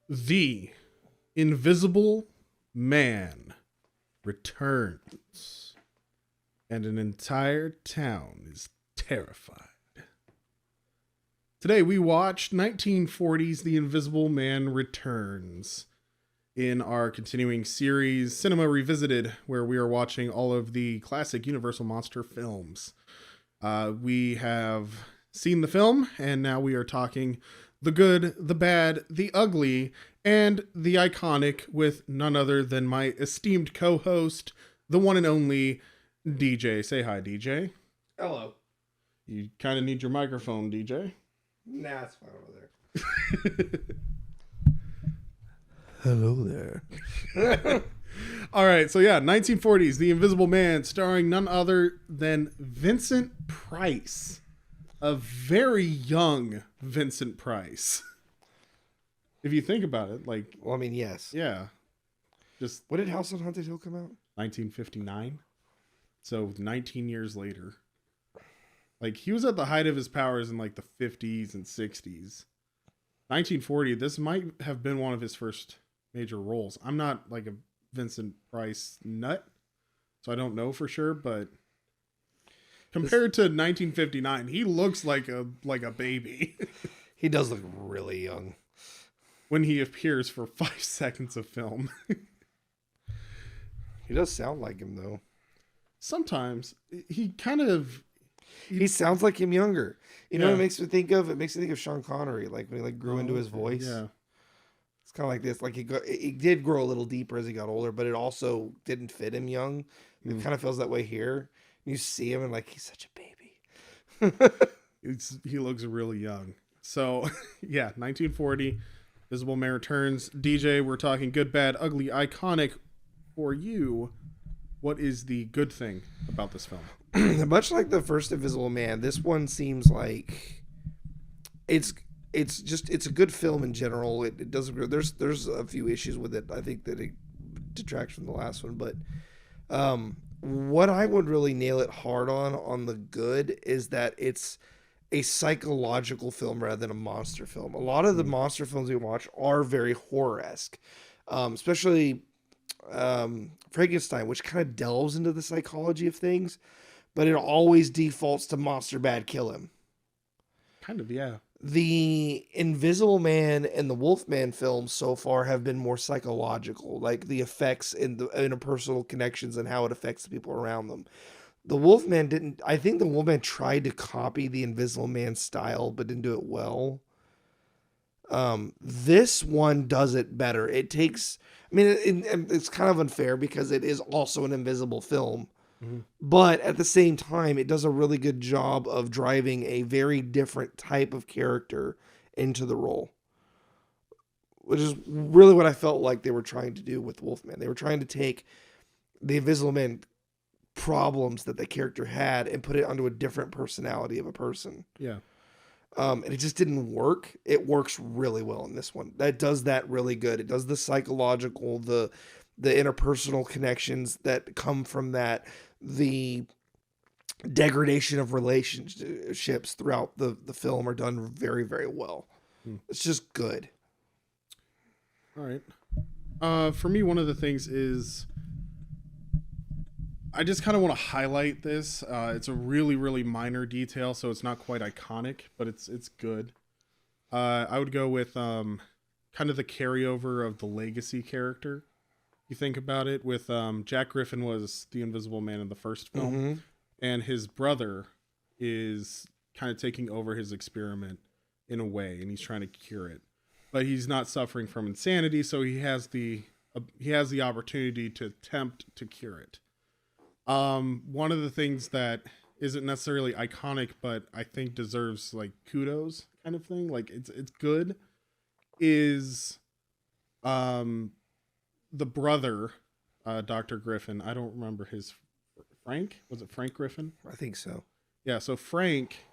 The Invisible Man returns, and an entire town is terrified. Today we watched 1940's The Invisible Man Returns in our continuing series, Cinema Revisited, where we are watching all of the classic Universal Monster films. We have seen the film, and now we are talking the good, the bad, the ugly, and the iconic with none other than my esteemed co-host, the one and only DJ. Say hi, DJ. Hello. You kind of need your microphone, DJ. Nah, it's fine over there. Hello there. All right, so yeah, 1940s, The Invisible Man, starring none other than Vincent Price. A very young Vincent Price. If you think about it, like... Well, I mean, yes. Yeah. Just... When did House on Haunted Hill come out? 1959. So 19 years later. Like, he was at the height of his powers in, like, the 50s and 60s. 1940, this might have been one of his first major roles. I'm not, like, a Vincent Price nut, so I don't know for sure, but... Compared to 1959, he looks like a baby. He does look really young. When he appears for 5 seconds of film. He does sound like him, though. Sometimes. He kind of... He sounds like him younger. You know what it makes me think of? It makes me think of Sean Connery, like when he grew into his voice. Yeah. It's kind of like this. Like he did grow a little deeper as he got older, but it also didn't fit him young. It kind of feels that way here. You see him and like, he's such a baby. He looks really young. So, yeah, 1940, Visible Man returns. DJ, we're talking good, bad, ugly, iconic. For you, what is the good thing about this film? Much like the first Invisible Man, this one seems like it's a good film in general. It doesn't. There's a few issues with it. I think that it detracts from the last one, but what I would really nail it hard on the good is that it's a psychological film rather than a monster film. A lot of the monster films we watch are very horror-esque, especially Frankenstein, which kind of delves into the psychology of things, but it always defaults to monster bad kill him. Kind of, yeah. The Invisible Man and the Wolfman films so far have been more psychological, like the effects and the interpersonal connections and how it affects the people around them. The Wolfman didn't. I think the Wolfman tried to copy the Invisible Man style, but didn't do it well. This one does it better. It takes. I mean, it's kind of unfair because it is also an invisible film. Mm-hmm. But at the same time, it does a really good job of driving a very different type of character into the role, which is really what I felt like they were trying to do with Wolfman. They were trying to take the Invisible Man problems that the character had and put it onto a different personality of a person. Yeah. And it just didn't work. It works really well in this one. That does that really good. It does the psychological, the interpersonal connections that come from that, the degradation of relationships throughout the film are done very, very well. It's just good. All right. For me, one of the things is I just kind of want to highlight this. It's a really, really minor detail, so it's not quite iconic, but it's good. I would go with kind of the carryover of the legacy character. You think about it, with Jack Griffin was the Invisible Man in the first film, and his brother is kind of taking over his experiment in a way, and he's trying to cure it, but he's not suffering from insanity, so he has the opportunity to attempt to cure it. One of the things that isn't necessarily iconic, but I think deserves like kudos kind of thing, like it's good, is the brother, Dr. Griffin. I don't remember his... Frank? Was it Frank Griffin? I think so. Yeah, so Frank,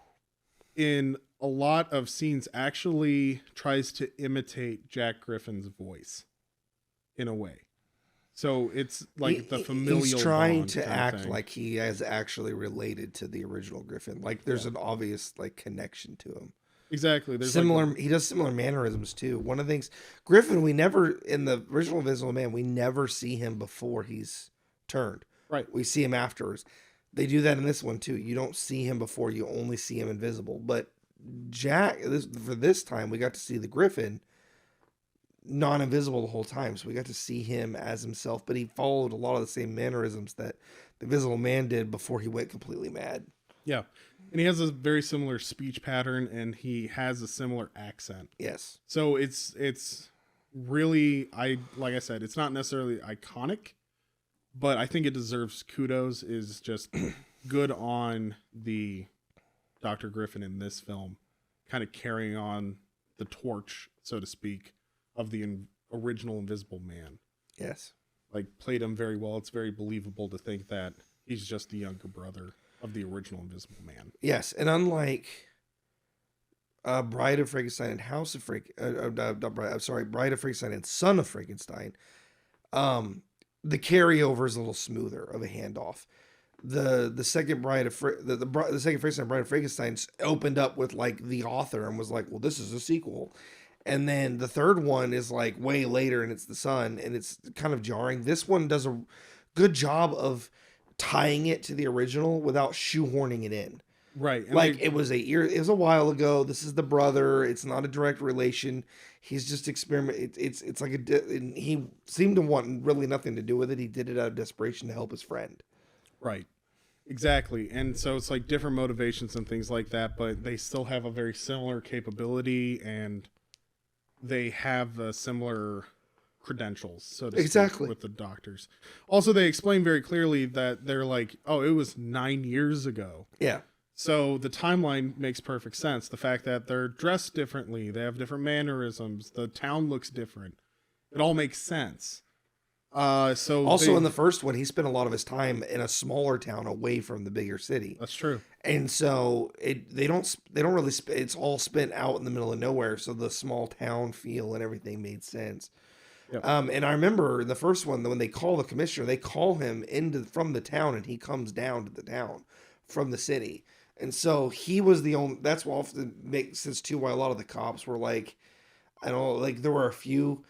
in a lot of scenes, actually tries to imitate Jack Griffin's voice in a way. So it's like the familial He's trying bond to kind of act thing. like he is actually related to the original Griffin. Like there's an obvious like connection to him. Exactly. There's Similar, he does similar mannerisms too. One of the things, Griffin, we never in the original Invisible Man, we never see him before he's turned. right. We see him afterwards. They do that in this one too. You don't see him before; you only see him invisible. But for this time, we got to see the Griffin non-invisible the whole time, so we got to see him as himself. But he followed a lot of the same mannerisms that the Invisible Man did before he went completely mad. Yeah. And he has a very similar speech pattern, and he has a similar accent. Yes. So it's really, like I said, it's not necessarily iconic, but I think it deserves kudos. Is just good on the Dr. Griffin in this film, kind of carrying on the torch, so to speak, of the original Invisible Man. Yes. Like, played him very well. It's very believable to think that he's just the younger brother of the original Invisible Man. Yes, and unlike Bride of Frankenstein and House of Bride of Frankenstein and Son of Frankenstein, the carryover is a little smoother of a handoff. The second the second Frankenstein, Bride of Frankenstein, opened up with like the author and was like, well, this is a sequel. And then the third one is like way later, and it's the son, and it's kind of jarring. This one does a good job of tying it to the original without shoehorning it in. Right. And Like it was a while ago. This is the brother. It's not a direct relation. He's just experiment. It's like and he seemed to want really nothing to do with it. He did it out of desperation to help his friend. Right. Exactly. And so it's like different motivations and things like that, but they still have a very similar capability, and they have similar credentials, so to speak, with the doctors. Also, they explain very clearly that they're like, oh, it was 9 years ago. Yeah. So the timeline makes perfect sense. The fact that they're dressed differently, they have different mannerisms, the town looks different. It all makes sense. So also in the first one, he spent a lot of his time in a smaller town away from the bigger city. That's true. And so they don't really it's all spent out in the middle of nowhere. So the small town feel and everything made sense. Yep. And I remember in the first one, when they call the commissioner, they call him from the town, and he comes down to the town from the city. And so he was the only, that's what often makes sense too, why a lot of the cops were like, I don't know, like there were a few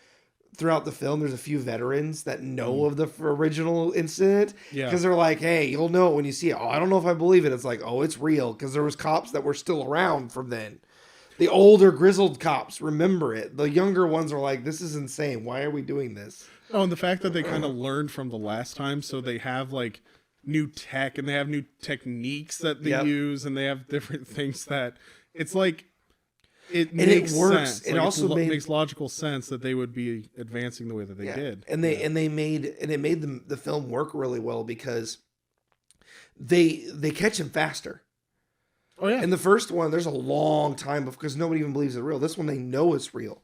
throughout the film, there's a few veterans that know of the original incident. Yeah. Because they're like, hey, you'll know it when you see it. Oh, I don't know if I believe it. It's like, oh, it's real. Because there was cops that were still around from then. The older grizzled cops remember it. The younger ones are like, this is insane. Why are we doing this? Oh, and the fact that they kind of learned from the last time, so they have like new tech and they have new techniques that they use, and they have different things that it's like it makes sense. It also makes logical sense that they would be advancing the way that they did. And it made the film work really well because they catch him faster. Oh yeah. In the first one, there's a long time because nobody even believes it's real. This one, they know it's real.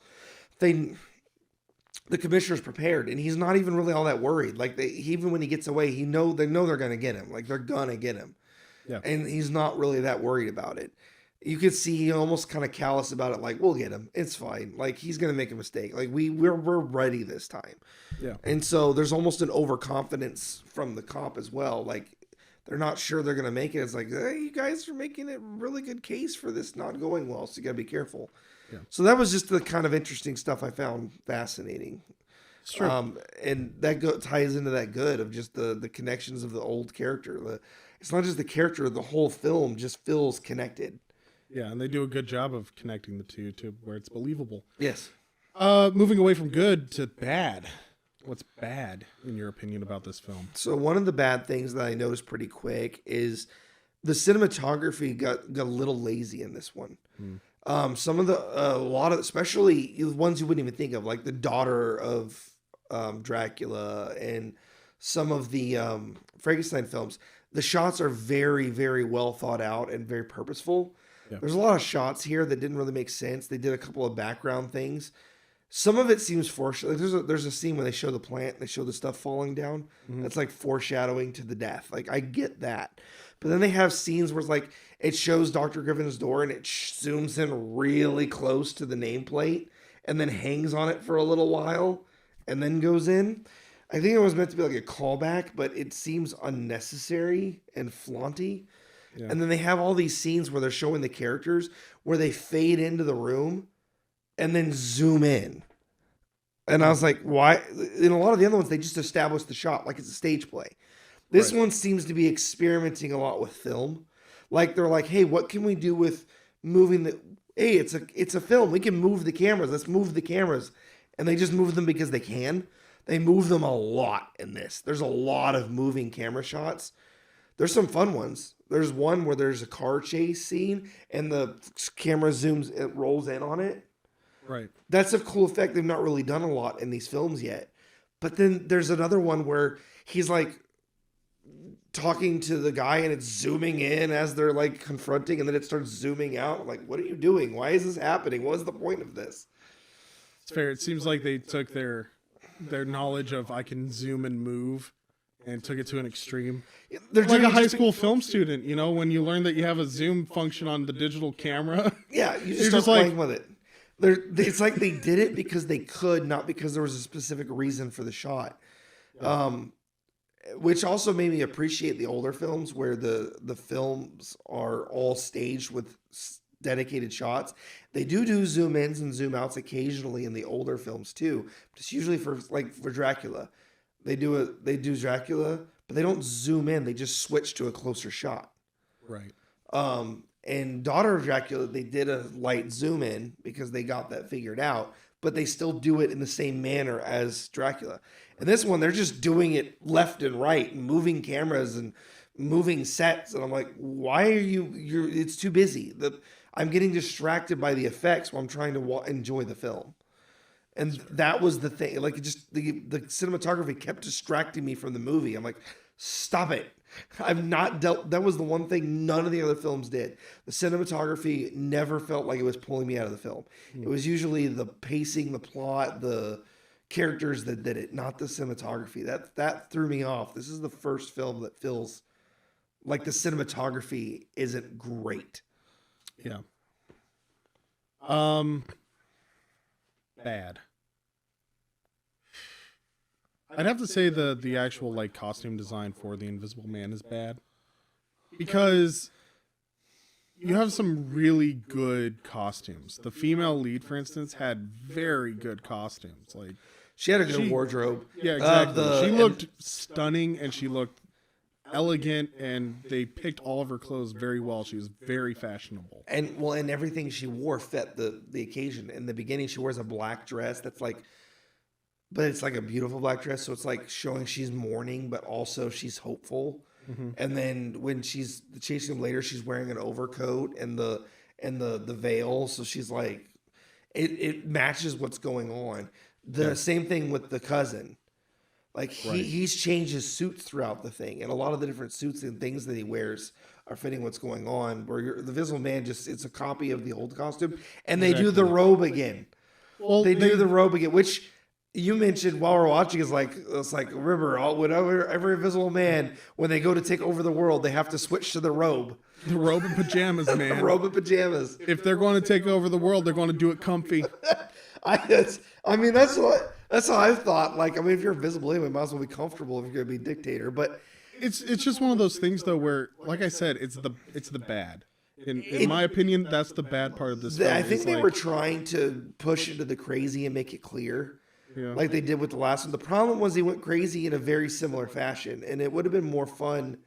The commissioner's prepared, and he's not even really all that worried. Like even when he gets away, they know they're gonna get him. Like they're gonna get him. Yeah. And he's not really that worried about it. You could see he almost kind of callous about it. Like, we'll get him. It's fine. Like he's gonna make a mistake. Like we're ready this time. Yeah. And so there's almost an overconfidence from the cop as well. Like they're not sure they're gonna make it. It's like, hey, you guys are making a really good case for this not going well, so you gotta be careful. Yeah. So that was just the kind of interesting stuff I found fascinating. It's true. And that ties into that good of just the connections of the old character. It's not just the character; the whole film just feels connected. Yeah, and they do a good job of connecting the two to where it's believable. Yes. Moving away from good to bad. What's bad, in your opinion, about this film? So one of the bad things that I noticed pretty quick is the cinematography got a little lazy in this one. Some of a lot of, especially the ones you wouldn't even think of, like the daughter of Dracula and some of the Frankenstein films, the shots are very, very well thought out and very purposeful. Yeah. There's a lot of shots here that didn't really make sense. They did a couple of background things. Some of it seems forced. Like there's a scene where they show the plant, they show the stuff falling down. That's like foreshadowing to the death. Like I get that. But then they have scenes where it's like it shows Dr. Griffin's door and it zooms in really close to the nameplate and then hangs on it for a little while and then goes in. I think it was meant to be like a callback, but it seems unnecessary and flaunty. Yeah. And then they have all these scenes where they're showing the characters where they fade into the room and then zoom in. And I was like, why? In a lot of the other ones, they just establish the shot like it's a stage play. This one seems to be experimenting a lot with film. Like they're like, hey, what can we do with moving the? Hey, it's a film. We can move the cameras. Let's move the cameras, and they just move them because they can. They move them a lot in this. There's a lot of moving camera shots. There's some fun ones. There's one where there's a car chase scene, and the camera zooms, it rolls in on it. Right. That's a cool effect they've not really done a lot in these films yet. But then there's another one where he's like talking to the guy and it's zooming in as they're like confronting, and then it starts zooming out. I'm like, what are you doing? Why is this happening? What is the point of this? It's fair. It seems like they took their knowledge of I can zoom and move and took it to an extreme. They're Like a doing high just- school film student, you know, when you learn that you have a zoom function on the digital camera. Yeah, you You're just start just like- playing with it. It's like they did it because they could, not because there was a specific reason for the shot. Which also made me appreciate the older films where the films are all staged with dedicated shots. They do zoom ins and zoom outs occasionally in the older films too. But it's usually for Dracula. They do Dracula, but they don't zoom in. They just switch to a closer shot. Right. And Daughter of Dracula, they did a light zoom in because they got that figured out, but they still do it in the same manner as Dracula. And this one, they're just doing it left and right and moving cameras and moving sets. And I'm like, why are you're it's too busy. I'm getting distracted by the effects while I'm trying to enjoy the film. And that was the thing. Like, just the cinematography kept distracting me from the movie. I'm like, stop it. I've not dealt. That was the one thing none of the other films did. The cinematography never felt like it was pulling me out of the film. It was usually the pacing, the plot, the characters that did it, not the cinematography. That threw me off. This is the first film that feels like the cinematography isn't great. Yeah. Bad. I'd have to say the actual like costume design for the Invisible Man is bad, because you have some really good costumes. The female lead, for instance, had very good costumes. Like, She had a good wardrobe. yeah, exactly. She looked stunning and she looked elegant, and they picked all of her clothes very well. She was very fashionable. And everything she wore fit the occasion. In the beginning, she wears a black dress that's like, but it's like a beautiful black dress, so it's like showing she's mourning, but also she's hopeful. Mm-hmm. And then when she's chasing him later, she's wearing an overcoat and the veil, so she's like, it matches what's going on. The same thing with the cousin. Like he's changed his suits throughout the thing, and a lot of the different suits and things that he wears are fitting what's going on. Where the Invisible Man it's a copy of the old costume, and they do the robe again. Well, They do the robe again, which you mentioned while we're watching it's like remember every Invisible Man, when they go to take over the world, they have to switch to the robe. the robe and pajamas, man. Robe and pajamas. If they're going to take over the world, they're going to do it comfy. That's how I thought. Like, I mean, if you're invisible anyway, might as well be comfortable if you're gonna be a dictator. But It's just one of those things though, where, like I said, it's the bad. In my opinion, that's the bad part of this film. I think is they like, were trying to push into the crazy and make it clear, Yeah. like they did with the last one. The problem was he went crazy in a very similar fashion, and it would have been more fun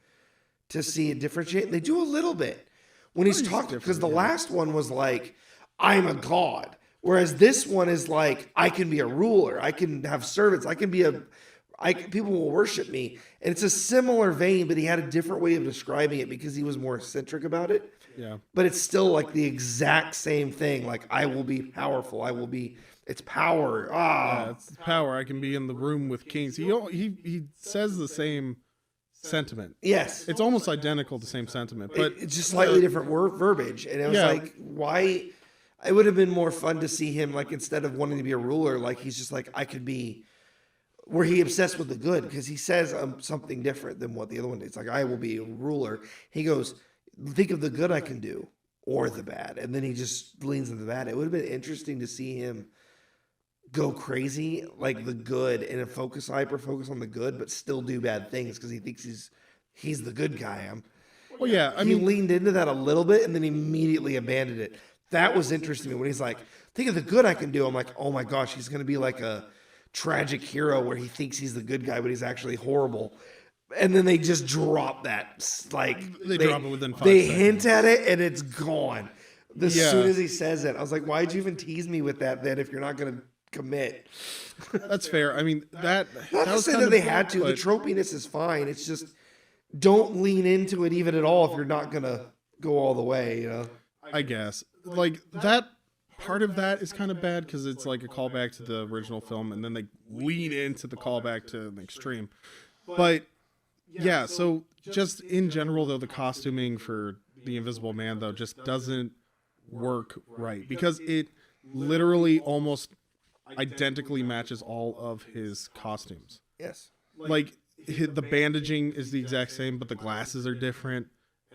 to see it differentiate. They do a little bit when he's talking, because the last one was like, I'm a god. Whereas this one is like, I can be a ruler. I can have servants. People will worship me. And it's a similar vein, but he had a different way of describing it because he was more eccentric about it. Yeah. But it's still like the exact same thing. Like, I will be powerful. It's power. Yeah, it's power. I can be in the room with kings. He says the same sentiment. Yes. It's almost identical, the same sentiment, but It's just slightly different verbiage. And it was like, why? It would have been more fun to see him, like, instead of wanting to be a ruler, like, he's just like, I could be, where he obsessed with the good, because he says something different than what the other one did. It's like, I will be a ruler. He goes, think of the good I can do, or the bad. And then he just leans into the bad. It would have been interesting to see him go crazy, like the good, and hyper focus on the good, but still do bad things because he thinks he's the good guy. Well, yeah, I he mean, leaned into that a little bit and then immediately abandoned it. That was interesting to me when he's like, think of the good I can do. I'm like, oh my gosh, he's going to be like a tragic hero where he thinks he's the good guy, but he's actually horrible. And then they just drop that. Like, they drop it within 5 They seconds. hint at it and it's gone. As Yeah. soon as he says it, I was like, why'd you even tease me with that then if you're not going to commit? That's fair. I mean, that Not to was say kind that of they bad, had to. The but- tropiness is fine. It's just don't lean into it even at all if you're not going to go all the way, you know? I guess like that part of that is kind of bad because it's like a callback to the original film, and then they lean into the callback to the extreme. But yeah, so just in general, though, the costuming for the Invisible Man though just doesn't work right because it literally almost identically matches all of his costumes. Yes. Like the bandaging is the exact same, but the glasses are different.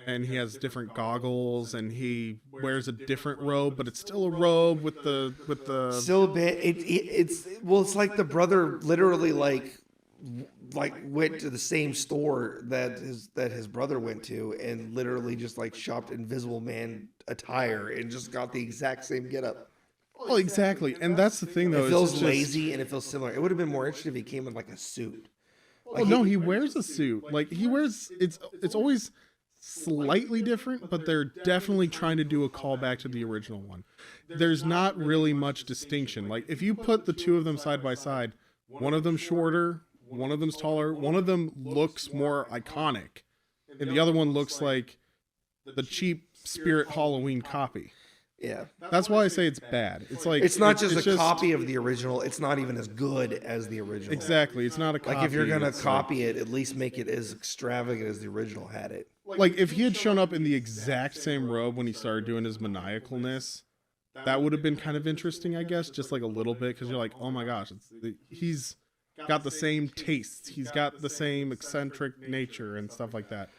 And he has different goggles, and he wears a different robe, but it's still a robe with the Still a bit. It's like the brother literally like went to the same store that his brother went to, and literally just like shopped Invisible Man attire and just got the exact same getup. Well, exactly, and that's the thing though. It feels it's just, lazy and it feels similar. It would have been more interesting if he came in like a suit. Well, no, he wears a suit. Like he wears it's always slightly different, but they're definitely trying to do a callback to the original one. There's not really much distinction. Like if you put the two of them side by side, one of them's shorter, one of them's taller, one of them looks more iconic, and the other one looks like the cheap Spirit Halloween copy. Yeah. That's why I say it's bad. It's like It's not just a copy of the original. It's not even as good as the original. Exactly. It's not a copy. Like if you're gonna It's copy it, at least make it as extravagant as the original had it. like if he had shown up in the exact same robe when he started doing his maniacalness, that would have been kind of interesting, I guess, just like a little bit, because you're like, oh my gosh, he's got the same tastes, he's got the same eccentric nature and stuff like that.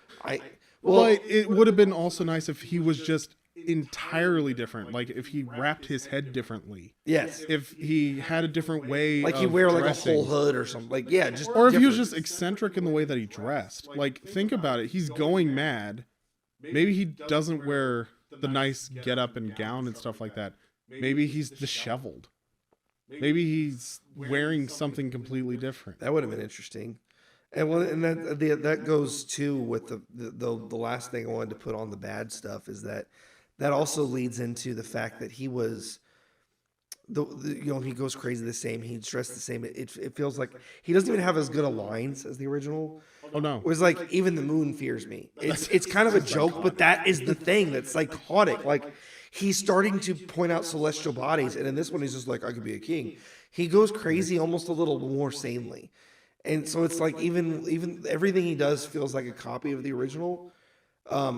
But it would have been also nice if he was just entirely different, like if he wrapped his head differently. Yes. If he had a different way, Like of he wear like dressing. a whole hood or something. Like yeah, just Or if he was different. just eccentric in the way that he dressed. Like, think about it. He's going mad. Maybe he doesn't wear the nice get-up and gown and stuff like that. Maybe he's disheveled. Maybe he's wearing something completely different. That would have been interesting. And that goes too with the last thing I wanted to put on the bad stuff is that also leads into the fact that he was he goes crazy the same, he's dressed the same. It feels like he doesn't even have as good a lines as the original. Oh no. It was like even the moon fears me. It's kind of a joke, but that is the thing that's psychotic. Like he's starting to point out celestial bodies, and in this one he's just like, I could be a king. He goes crazy almost a little more sanely. And so it's like even everything he does feels like a copy of the original,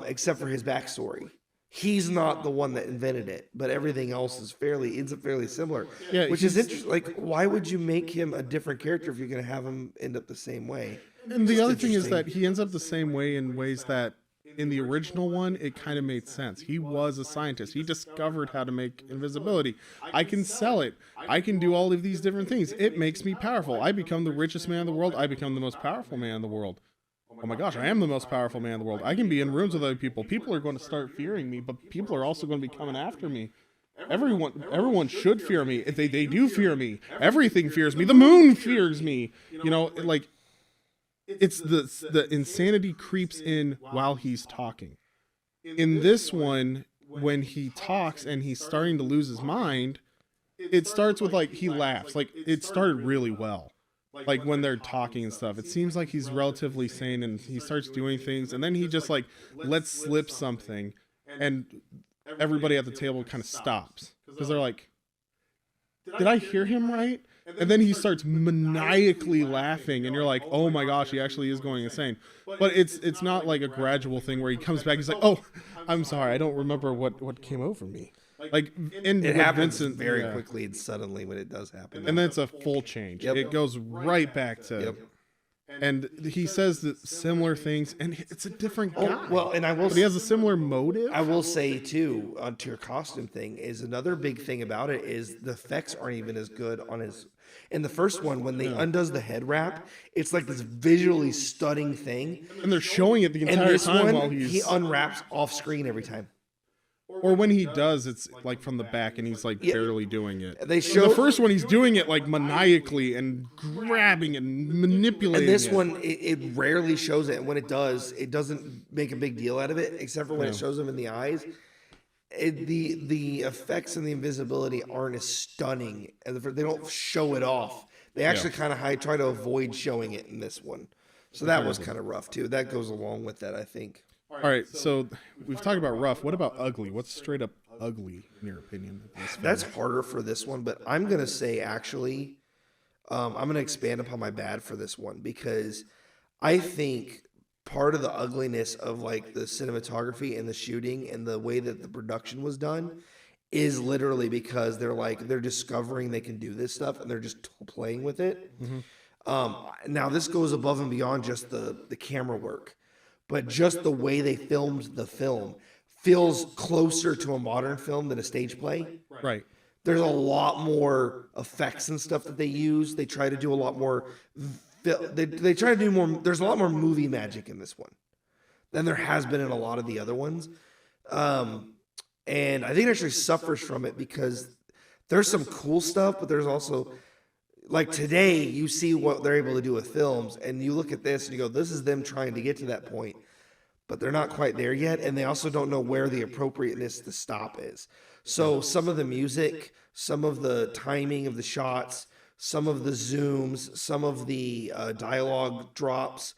except for his backstory. He's not the one that invented it, but everything else ends up fairly similar. Yeah, which is interesting. Like, why would you make him a different character if you're going to have him end up the same way? And the It's other thing is interesting. that he ends up the same way in ways that in the original one, it kind of made sense. He was a scientist. He discovered how to make invisibility. I can sell it. I can do all of these different things. It makes me powerful. I become the richest man in the world. I become the most powerful man in the world. Oh my gosh, I am the most powerful man in the world. I can be in rooms with other people. People are going to start fearing me, but people are also going to be coming after me. Everyone should fear me. If they do fear me, everything fears me. The moon fears me. You know, like it's the insanity creeps in while he's talking. In this one, when he talks and he's starting to lose his mind, it starts with like he laughs. Like it started really well. Like when they're talking and stuff, it seems like he's relatively sane and he starts doing things, and then he just like lets slip something, and everybody at the table kind of stops because they're like, did I hear him right? And then he starts maniacally laughing, and you're like, oh my gosh, he actually is going insane. But it's not like a gradual thing where he comes back, he's like, oh, I'm sorry, I don't remember what came over me. Like It happens Vincent, very yeah. quickly and suddenly when it does happen. And then it's a full change. Yep. It goes right back to, Yep. and he says that similar things, and it's a different guy. Well, and but he has a similar motive. I will say too, to your costume thing, is another big thing about it is the effects aren't even as good on his. In the first one, when they undoes the head wrap, it's like this visually stunning thing. And they're showing it the And entire this time one, while he's... he unwraps off screen every time. Or when he does, it's like from the back and he's like barely doing it. They In show the first one, he's doing it like maniacally and grabbing and manipulating. And this it. one, it rarely shows it. And when it does, it doesn't make a big deal out of it, except for when it shows him in the eyes. The effects and the invisibility aren't as stunning. They don't show it off. They actually kind of try to avoid showing it in this one. So that was kind of rough too. That goes along with that, I think. All right, so we've talked about rough. What about ugly? What's straight up ugly in your opinion? That's harder for this one, but I'm gonna say actually, I'm gonna expand upon my bad for this one because I think part of the ugliness of like the cinematography and the shooting and the way that the production was done is literally because they're discovering they can do this stuff and they're just playing with it. Now this goes above and beyond just the camera work. But just the way they filmed the film feels closer to a modern film than a stage play. Right. There's a lot more effects and stuff that they use. They try to do a lot more. They try to do more. There's a lot more movie magic in this one than there has been in a lot of the other ones. And I think it actually suffers from it because there's some cool stuff, but there's also... Like today, you see what they're able to do with films, and you look at this and you go, this is them trying to get to that point, but they're not quite there yet, and they also don't know where the appropriateness to stop is. So some of the music, some of the timing of the shots, some of the zooms, some of the dialogue drops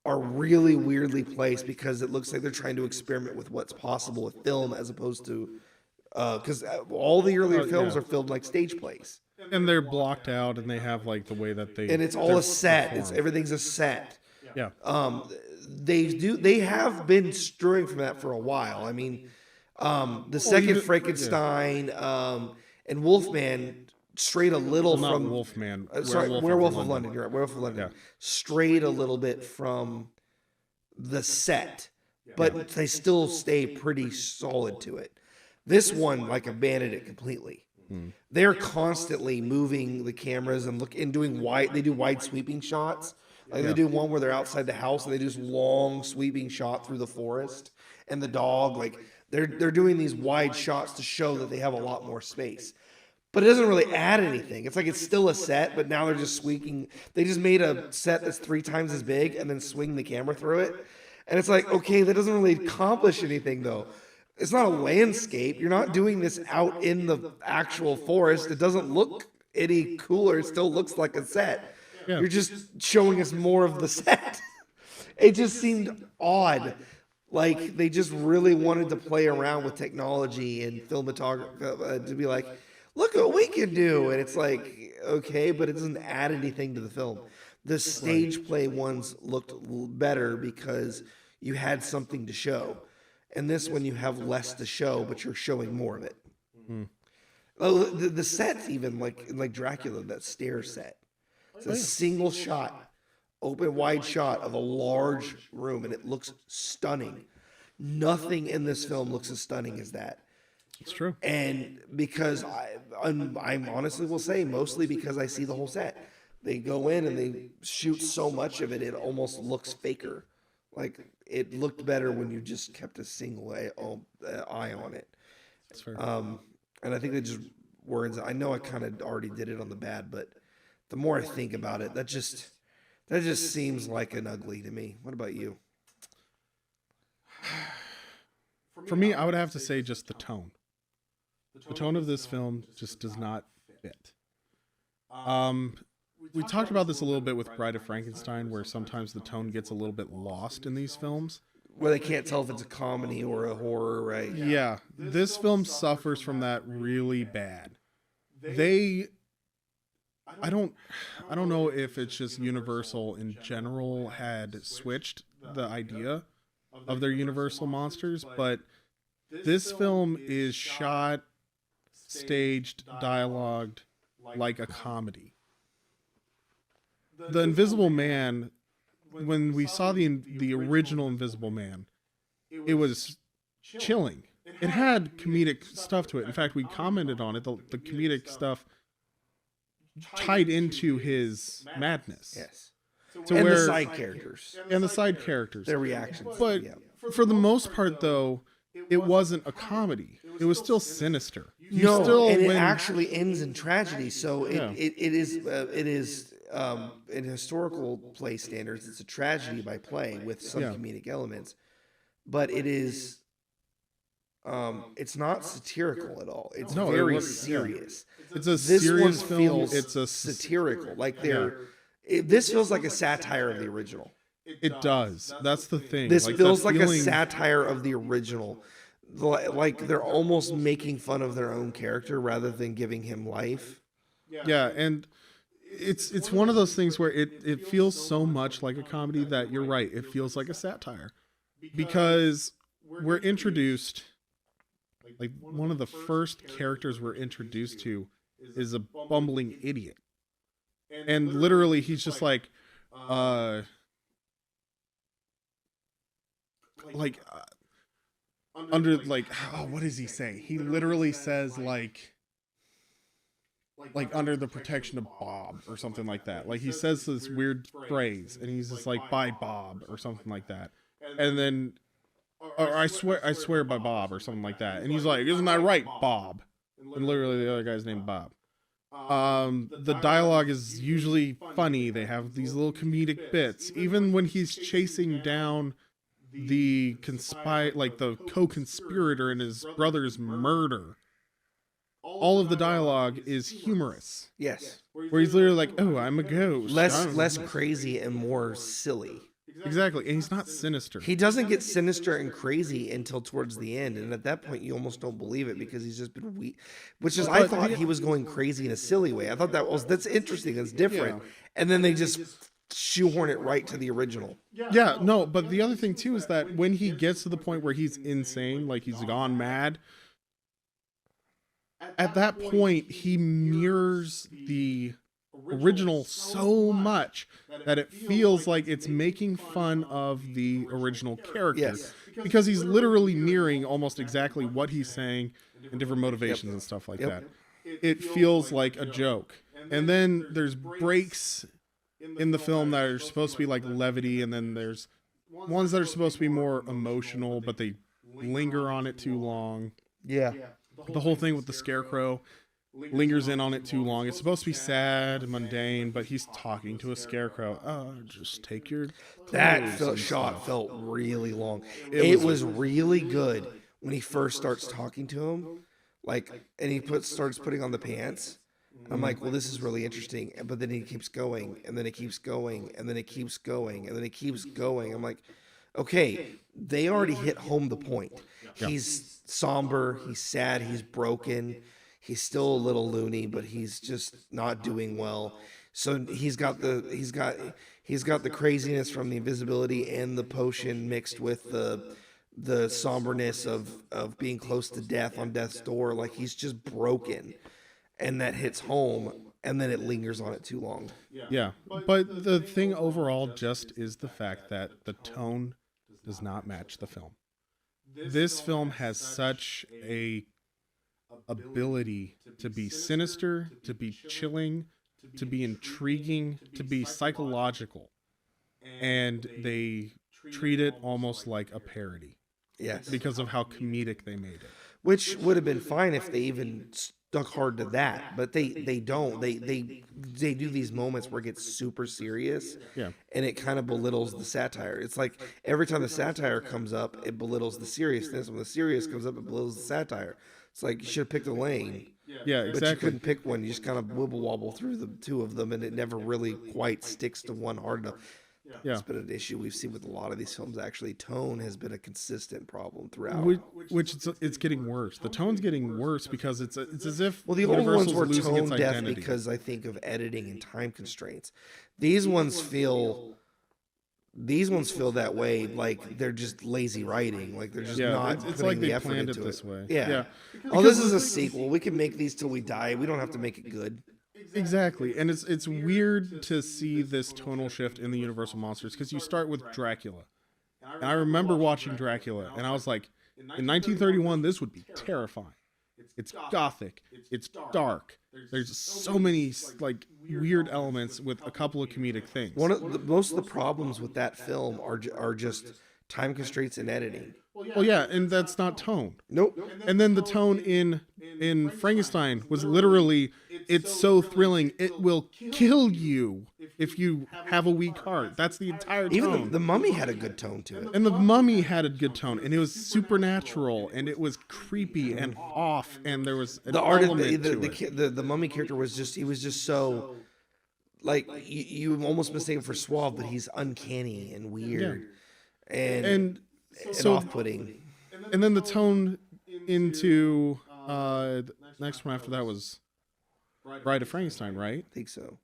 are really weirdly placed because it looks like they're trying to experiment with what's possible with film as opposed to... Because all the earlier films are filmed like stage plays. And they're blocked out, and they have like the way that they... And it's all a set. Everything's a set. Yeah. They have been straying from that for a while. I mean, the second Frankenstein and Wolfman strayed a little from Wolfman. Werewolf of London. You're right. Werewolf of London strayed a little bit from the set, but they still stay pretty solid to it. This one abandoned it completely. They're constantly moving the cameras and doing wide. They do wide sweeping shots. They do one where they're outside the house and they do this long sweeping shot through the forest and the dog. They're doing these wide shots to show that they have a lot more space. But it doesn't really add anything. It's like it's still a set, but now they're just squeaking. They just made a set that's 3 times as big and then swing the camera through it. And it's like, okay, that doesn't really accomplish anything though. It's not a landscape. You're not doing this out in the actual forest. It doesn't look any cooler. It still looks like a set. Yeah. You're just showing us more of the set. It just seemed odd. Like they just really wanted to play around with technology and cinematography to be like, look what we can do. And it's like, okay, but it doesn't add anything to the film. The stage play ones looked better because you had something to show. And this one you have less to show, but you're showing more of it. Oh, the set's even like Dracula, that stair set. It's a single shot, open wide shot of a large room, and it looks stunning. Nothing in this film looks as stunning as that. It's true. And because I honestly will say, mostly because I see the whole set. They go in and they shoot so much of it, it almost looks faker. Like it looked better when you just kept a single eye on it. That's fair. And I think they just words. I know I kind of already did it on the bad, but the more I think about it, that just seems like an ugly to me. What about you? For me, I would have to say just the tone. The tone of this film just does not fit. We talked about this a little bit with Bride of Frankenstein, where sometimes the tone gets a little bit lost in these films. Where they can't tell if it's a comedy or a horror, right? Yeah. This film suffers from that really bad. I don't know if it's just Universal in general had switched the idea of their Universal monsters, but this film is shot, staged, dialogued like a comedy. The Invisible Man, when we saw the original Invisible Man, it was chilling. It had comedic stuff to it. In fact, we commented on it. The comedic stuff tied into his madness. Yes. To And where the side characters, and the side characters, their reactions. but yeah. for the most part, though, it wasn't a comedy. It was still sinister. You No, still and it when- actually ends in tragedy. So Yeah. it is in historical play standards, it's a tragedy by play with some Yeah. comedic elements, but it is it's not satirical at all. It's No, it very wasn't, yeah. serious. it's a This serious one film. feels It's a satirical. Like this feels like a satire of the original. It does. That's the thing. This Like, feels that like a feeling- satire of the original. Like they're almost making fun of their own character rather than giving him life. Yeah, and it's one of those things where it feels so much like a comedy that you're right. It feels like a satire because we're introduced. Like one of the first characters we're introduced to is a bumbling idiot, and literally he's just like under like, oh, what does he say? He literally says like under the protection of Bob or something like that. Like he says this weird phrase and he's just like, by Bob or something like that. And then or I swear by Bob or something like that. And he's like, isn't that right, Bob? And literally the other guy's named Bob. The dialogue is usually funny. They have these little comedic bits. Even when he's chasing down the co-conspirator in his brother's murder, all of the dialogue is humorous. Yes. Where he's literally like, oh, I'm a ghost. Less crazy and more silly. Exactly. And he's not sinister. He doesn't get sinister and crazy until towards the end, and at that point you almost don't believe it because he's just been weak. Which is, I thought he was going crazy in a silly way. I thought that's interesting. That's different. Yeah. And then they just shoehorn it right to the original. Yeah, no, but the other thing too is that when he gets to the point where he's insane, like he's gone mad, at that point he mirrors the original so much that it feels like it's making fun of the original character. Yes. Because he's literally mirroring almost exactly what he's saying and different motivations and stuff like that. It feels like a joke. And then there's breaks in the film that are supposed to be like levity, and then there's ones that are supposed to be more emotional, but they linger on it too long. Yeah. The whole thing with the scarecrow lingers in on it too long. It's supposed to be sad and mundane, but he's talking to a scarecrow. Oh, just take your Shot felt really long. It was really good when he first starts talking to him, and he starts putting on the pants. I'm like, well, this is really interesting. But then he keeps going, and then it keeps going, and then it keeps going, and then it keeps going. I'm like, okay, they already hit home the point. Yeah. He's somber, he's sad, he's broken, he's still a little loony, but he's just not doing well. So he's got the craziness from the invisibility and the potion mixed with the somberness of being close to death on death's door. Like he's just broken. And that hits home, and then it lingers on it too long. Yeah, but the thing overall just is the fact that the tone does not match the film. This film has such a ability to be sinister, to be chilling, to be intriguing, to be psychological, and they treat it almost like a parody. Yes. Because of how comedic they made it. Which would have been fine if they even stuck hard to that, but they don't. They do these moments where it gets super serious, Yeah. and it kind of belittles the satire. It's like every time the satire comes up, it belittles the seriousness. When the serious comes up, it belittles the satire. It's like you should have picked a lane, Yeah, but you exactly. couldn't pick one. You just kind of wibble wobble through the two of them, and it never really quite sticks to one hard enough. Yeah. It's been an issue we've seen with a lot of these films. Actually, tone has been a consistent problem throughout. Which it's getting worse. The tone's getting worse because it's as if Well, the old ones Universal's were losing its tone deaf identity. because I think of editing and time constraints. These ones feel that way, like they're just lazy writing, like they're just not it's putting like the they effort planned into it this way. Yeah. Oh, this is a sequel. We can make these till we die. We don't have to make it good. Exactly, and it's weird to see this tonal shift in the Universal monsters because you start with Dracula, and I remember watching Dracula, and I was like, in 1931, this would be terrifying. It's gothic, it's dark, There's so many like weird elements with a couple of comedic things. Most of the problems with that film are just time constraints and editing. Well, yeah, and that's not tone. Nope. And then the tone in Frankenstein was literally, it's so thrilling, it will kill you if you have a weak heart. That's the entire tone. Even the Mummy had a good tone to it. And the Mummy had a good tone, and it was supernatural, and it was creepy and off, and there was an element to it. The Mummy character was just so, like, you almost mistake him for suave, but he's uncanny and weird and so off-putting. And then the tone into the next one after that was Bride of Frankenstein, right? I think so.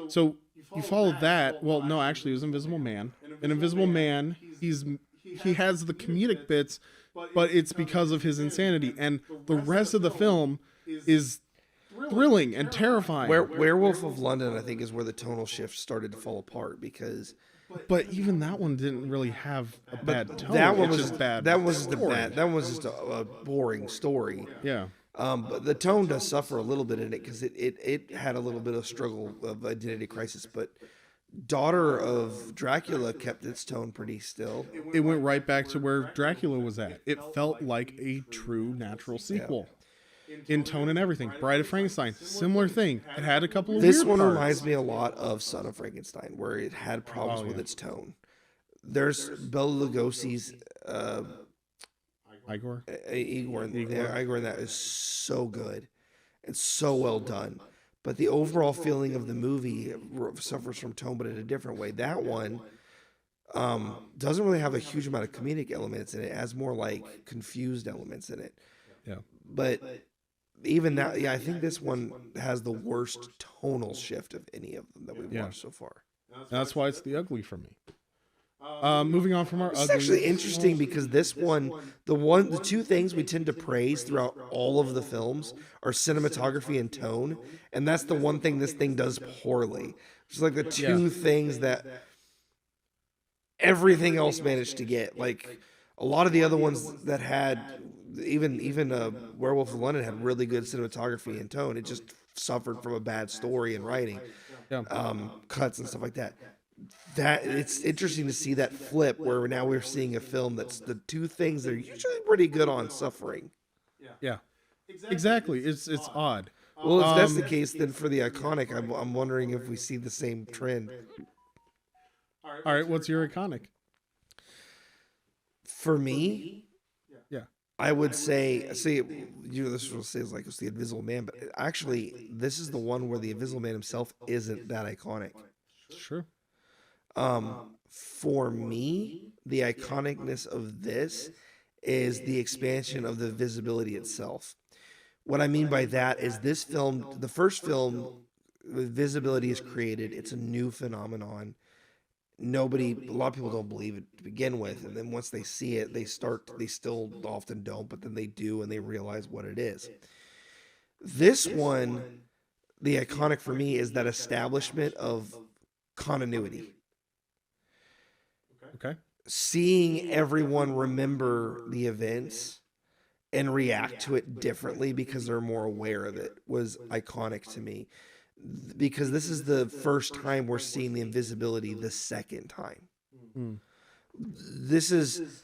So you follow that. Well, no, actually, it was Invisible Man. In Invisible Man, he has the comedic bits, but it's because of his insanity, and the rest of the film is thrilling and terrifying. Werewolf of London, I think, is where the tonal shift started to fall apart because. But even that one didn't really have a bad tone. That one was just bad. That was just a boring story. Yeah. But the tone does suffer a little bit in it because it had a little bit of struggle of identity crisis. But Daughter of Dracula kept its tone pretty still. It went right back to where Dracula was at. It felt like a true natural sequel. In tone and everything. Bride of Frankenstein, similar thing. It had a couple of This weird one parts. reminds me a lot of Son of Frankenstein, where it had problems with its tone. There's Bela Lugosi's Igor. Igor in that is so good. It's so well done. But the overall feeling of the movie suffers from tone, but in a different way. That one doesn't really have a huge amount of comedic elements in it. It has more like confused elements in it. Yeah. But even that, I think this one has the worst tonal shift of any of them that we've watched so far. That's why it's the ugly for me. Moving on from our It's ugly. actually interesting because this one, the two things we tend to praise throughout all of the films are cinematography and tone, and that's the one thing this thing does poorly. It's like the two things that everything else managed to get. Like a lot of the other ones that had, even Werewolf of London had really good cinematography and tone. It just suffered from a bad story and writing, cuts and stuff like that. That it's interesting to see that flip where now we're seeing a film that's the two things that are usually pretty good on suffering. Yeah, exactly. It's odd. Well, if that's the case, then for the iconic, I'm wondering if we see the same trend. All right, what's your iconic? For me, Yeah. I would say, this will say like it's the Invisible Man, but actually, this is the one where the Invisible Man himself isn't that iconic. Sure. For me, the iconicness of this is the expansion of the visibility itself. What I mean by that is this film, the first film, visibility is created. It's a new phenomenon. A lot of people don't believe it to begin with. And then once they see it, they still often don't, but then they do and they realize what it is. This one, the iconic for me is that establishment of continuity. Okay. Seeing everyone remember the events and react to it differently because they're more aware of it was iconic to me. Because this is the first time we're seeing the invisibility the second time. This is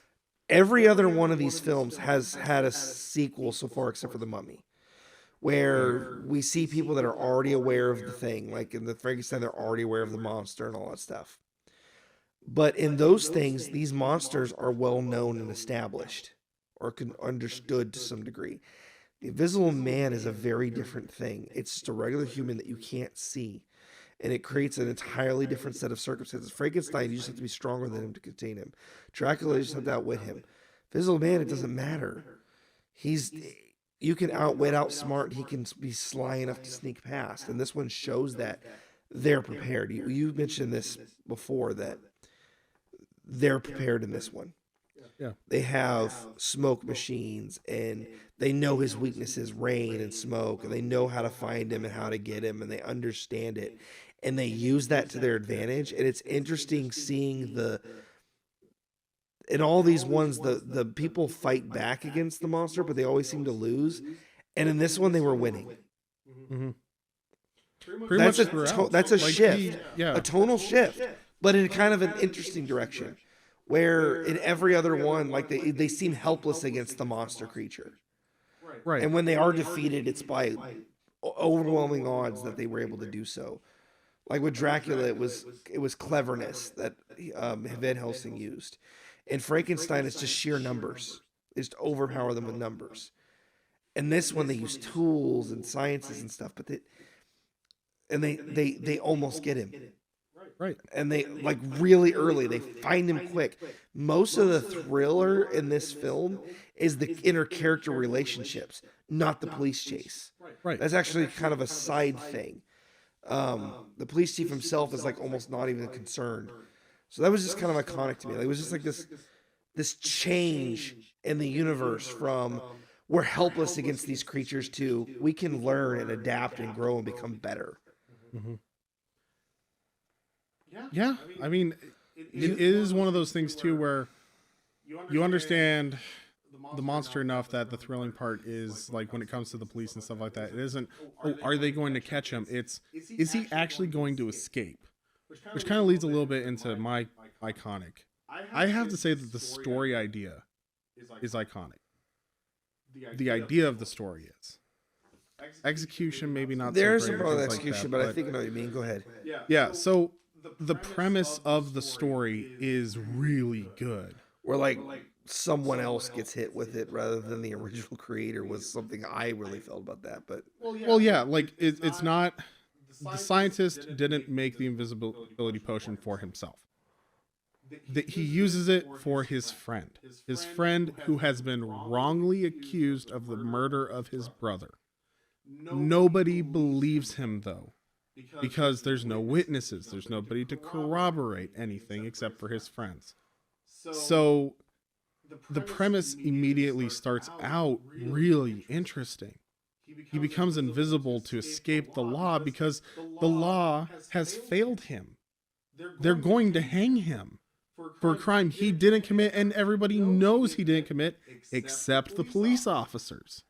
every other one of these films has had a sequel so far except for The Mummy, where we see people that are already aware of the thing, like in the Frankenstein, they're already aware of the monster and all that stuff. But in those things, these monsters are well known and established or understood to some degree. The Invisible Man is a very different thing. It's just a regular human that you can't see. And it creates an entirely different set of circumstances. Frankenstein, you just have to be stronger than him to contain him. Dracula, you just have to outwit him. Invisible Man, it doesn't matter. You can outsmart, he can be sly enough to sneak past. And this one shows that they're prepared. You mentioned this before, that they're prepared in this one. Yeah. They have smoke machines and they know his weaknesses, rain and smoke, and they know how to find him and how to get him, and they understand it. And they use that to their advantage. And it's interesting seeing in all these ones, the people fight back against the monster, but they always seem to lose. And in this one, they were winning. Mm-hmm. Pretty That's much a throughout. that's a Like, shift, yeah. a tonal shift, but in kind of an interesting direction. Where in every other one, like they seem helpless against the monster creature, Right. and when they are defeated, it's by overwhelming odds that they were able to do so. Like with Dracula, it was cleverness that Van Helsing used. In Frankenstein, it's just sheer numbers. They just overpower them with numbers. And this one, they use tools and sciences and stuff, but they almost get him. Right. And they, like, really early, they find him quick. Most of the thriller in this film is the inner character relationships, not the police chase. Right. That's actually kind of a side thing. The police chief himself is like almost not even concerned. So that was just kind of iconic to me. Like, it was just like this change in the universe from we're helpless against these creatures to we can learn and adapt and grow and become better. Mm-hmm. Yeah, I mean, it is one of those things too where you understand the monster enough that the thrilling part is like when it comes to the police and stuff like that. It isn't, oh, are they going to catch him? It's, is he actually going to escape? Which kind of leads a little bit into my iconic. I have to say that the story idea is iconic. The idea of the story is. Execution, maybe not. There's so some great, problem with things like execution, that, but I think I know what you mean. Go ahead. Yeah, so the premise of the story is really good. Where like someone else gets hit with it rather than the original creator was something I really felt about that. But well, yeah, like it's not. The scientist didn't make the invisibility potion for himself. He uses it for his friend who has been wrongly accused of the murder of his brother. Nobody believes him though, because there's no witnesses. There's nobody to corroborate anything except for his friends. So the premise immediately starts out really interesting. He becomes invisible to escape the law because the law has failed him. They're going to hang him for a crime he didn't commit, and everybody knows he didn't commit except the police officers.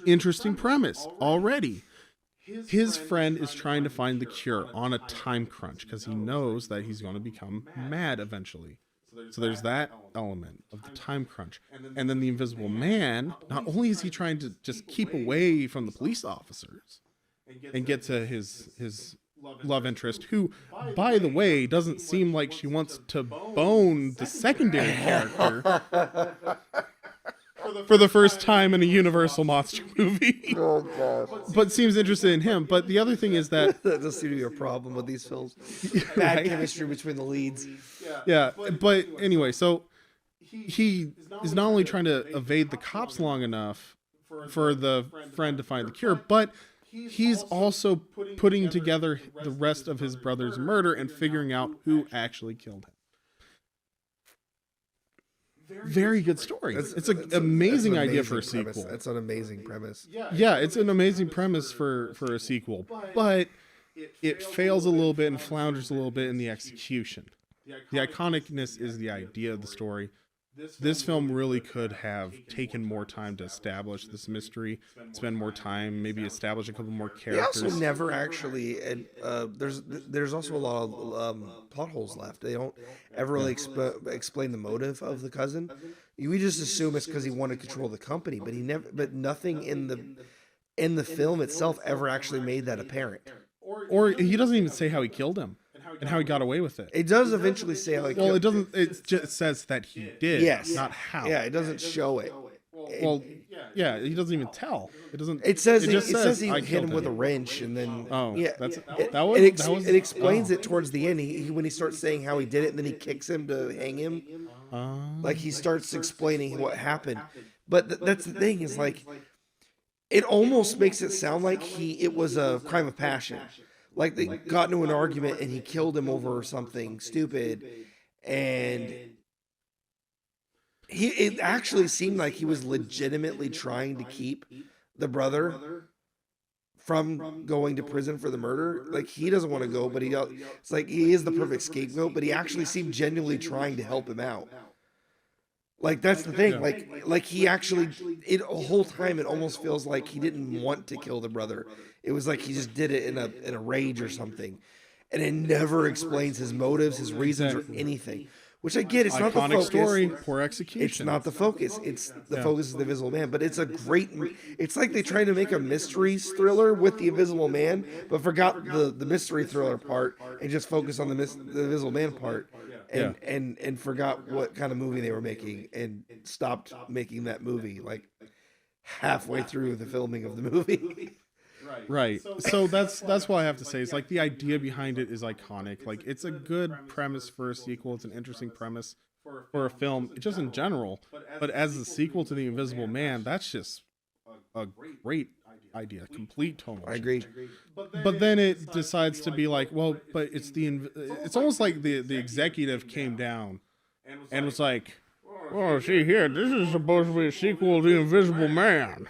Interesting premise already. His friend is trying to find the cure on a time crunch because he knows that he's going to become mad eventually. So there's that element of the time crunch. And then the invisible man, not only is he trying to just keep away from the police officers and get to his love interest, who, by the way, doesn't seem like she wants to bone the secondary character for the first time in a Universal monster movie. oh god, But seems interested in him. But the other thing is that that does seem to be a problem with these films. Bad Right? chemistry between the leads. Yeah, but anyway, so he is not only trying to evade the cops long enough for the friend to find the cure, but he's also putting together the rest of his brother's murder and figuring out who actually killed him. Very good story. It's an amazing idea for a premise. sequel. It's an amazing premise. Yeah, it's an amazing premise for a sequel, but it fails a little bit and flounders a little bit in the execution. The iconicness is the idea of the story. This film really could have taken more time to establish this mystery, spend more time, maybe establish a couple more They characters. also never actually, and there's also a lot of plot holes left. They don't ever really explain the motive of the cousin. We just assume it's because he wanted to control the company, but nothing in the film itself ever actually made that apparent. Or he doesn't even say how he killed him and how he got away with it. It does eventually say how he Well, killed. it doesn't. It just says that he did, Yes. not how. Yeah, it doesn't show it. Well, yeah, he doesn't even tell. It doesn't. It says just he says, he "I hit killed him with a wrench, and then Oh, yeah, that's it, that was. it, that was it explains oh. it towards the end. He when he starts saying how he did it, and then he kicks him to hang him. Like he starts explaining what happened. But that's the thing is like, it almost makes it sound like it was a crime of passion. Like they got into an argument and he killed him over something stupid, and it actually seemed like he was legitimately trying to keep the brother from going to prison for the murder. Like he doesn't want to go, but it's like he is the perfect scapegoat, but he actually seemed genuinely trying to help him out. Like that's the thing. Like he actually, it a whole time it almost feels like he didn't want to kill the brother. It was like he just did it in a rage or something, and it never explains his motives, his reasons, or anything. Which I get. It's not the Iconic focus. story, poor execution. It's not the focus. It's the focus of the Invisible Man. But it's a great. It's like they tried to make a mystery thriller with the Invisible Man, but forgot the mystery thriller part and just focused on the Invisible Man part. And forgot what kind of movie they were making and stopped making that movie like halfway through the filming of the movie. Right. So that's what I have to say. It's like the idea behind it is iconic. Like it's a good premise for a sequel. It's an interesting premise for a film, just in general. But as a sequel to The Invisible Man, that's just a great idea. Complete tonal. I agree. But then it decides to be like, well, but it's almost like the executive came down and was like, oh, see here, this is supposed to be a sequel to The Invisible Man.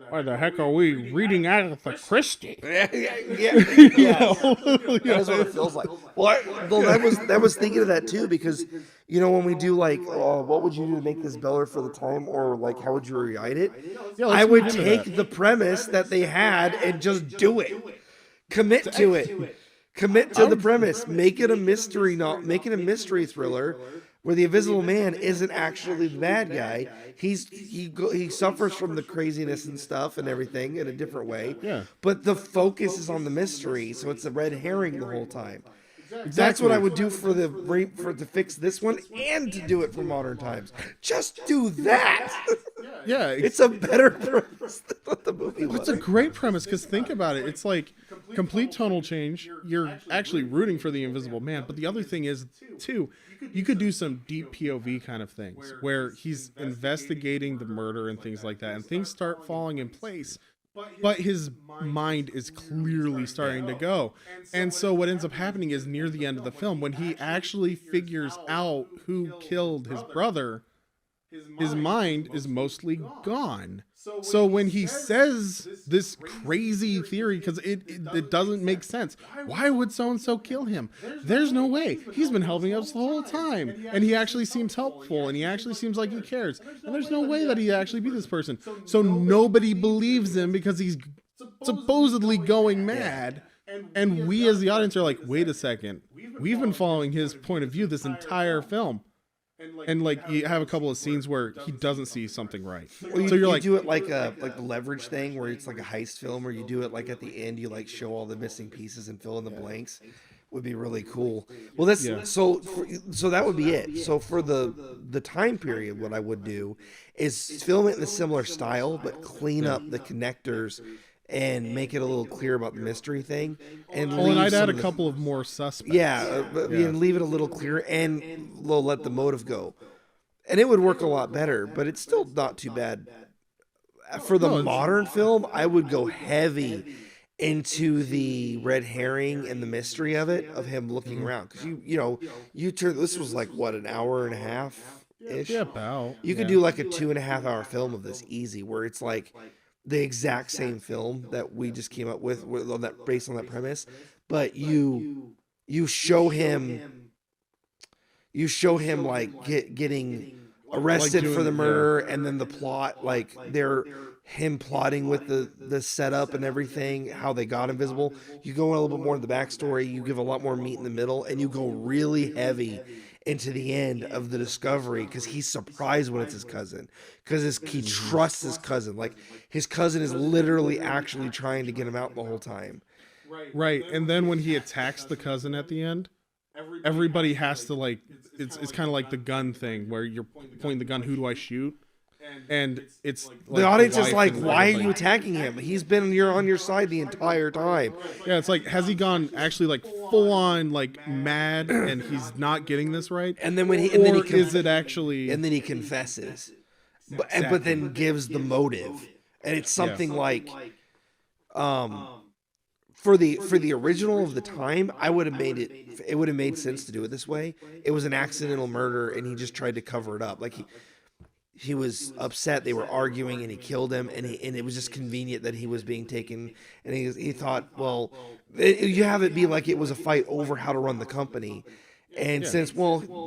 Why the heck are we reading Agatha Christie? Yeah. That's what it feels like. Well, that was thinking of that too, because when we do like, what would you do to make this better for the time, or like how would you rewrite it? I would take the premise that they had and just do it. Commit to it. Commit to the premise. Make it a mystery, make it a mystery thriller where the Invisible Man isn't actually the bad guy. He suffers from the craziness and stuff and everything in a different way. Yeah. But the focus is on the mystery, so it's a red herring the whole time. That's what I would do to fix this one and to do it for modern times. Just do that. Yeah, it's a better premise than what the movie was. It's a great premise because think about it. It's like complete tonal change. You're actually rooting for the Invisible Man. But the other thing is, too, you could do some deep POV kind of things where he's investigating the murder and things like that. And things start falling in place. But his mind is clearly starting to go. And so what ends up happening is near the end of the film, when he actually figures out who killed his brother, his mind is mostly gone. So when he says this crazy theory, because it doesn't make sense. Why would so-and-so kill him? There's no way. He's been helping us the whole time. And he actually seems helpful. And he actually seems like he cares. And there's no way that he'd actually be this person. So nobody believes him because he's supposedly going mad. And we as the audience are like, wait a second. We've been following his point of view this entire film. And like you have a couple of scenes where he doesn't see something right. Well, so you do it like the Leverage thing, where it's like a heist film, or you do it like at the end, you like show all the missing pieces and fill in the blanks. Would be really cool. Well, that's so that would be it. So for the time period, what I would do is film it in a similar style, but clean up the connectors and make it a little clear about the mystery thing. And I'd add a couple of more suspects. And leave it a little clearer and let the motive go. And it would work a lot better, but it's still not too bad. For the modern film, I would go heavy into the red herring and the mystery of it, of him looking around. Because you turn, this was like, what, an hour and a half ish? Yeah, about. You could do like a 2.5 hour film of this easy, where it's like the exact same film that we just came up with on that, based on that premise, but you show him like getting arrested for the murder, and then the plot, like they're him plotting with the setup and everything, how they got invisible. You go in a little bit more in the backstory, you give a lot more meat in the middle, and you go really heavy into the end of the discovery, because he's surprised when it's his cousin, because he trusts his cousin. Like his cousin is literally actually trying to get him out the whole time. Right. And then when he attacks the cousin at the end, everybody has to like, it's kind of like the gun thing where you're pointing the gun, who do I shoot? And it's like the audience is like, why are you attacking him? He's been on your side the entire time. Yeah, it's like, has he gone actually like full on like mad and he's not getting this right? And then then he confesses, but then gives the motive, and it's something like, for the original of the time, I would have made it would have made sense to do it this way. It was an accidental murder, and he just tried to cover it up, like he was upset, they were arguing, and he killed him, and it was just convenient that he was being taken, and he thought, well, you have it be like it was a fight over how to run the company, And since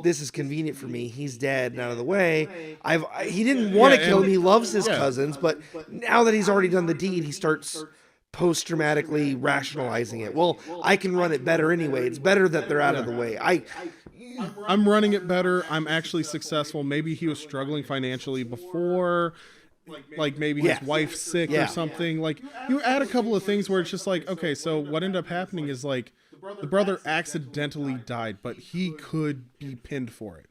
this is convenient for me, he's dead and out of the way. He didn't want to kill him. He loves his cousins, but now that he's already done the deed, he starts post-traumatically rationalizing it. Well, I can run it better anyway. It's better that they're out of the way. I'm running it better. I'm actually successful. Maybe he was struggling financially before. Like maybe his wife's sick or something. Like you add a couple of things where it's just like, okay, so what ended up happening is like the brother accidentally died, but he could be pinned for it.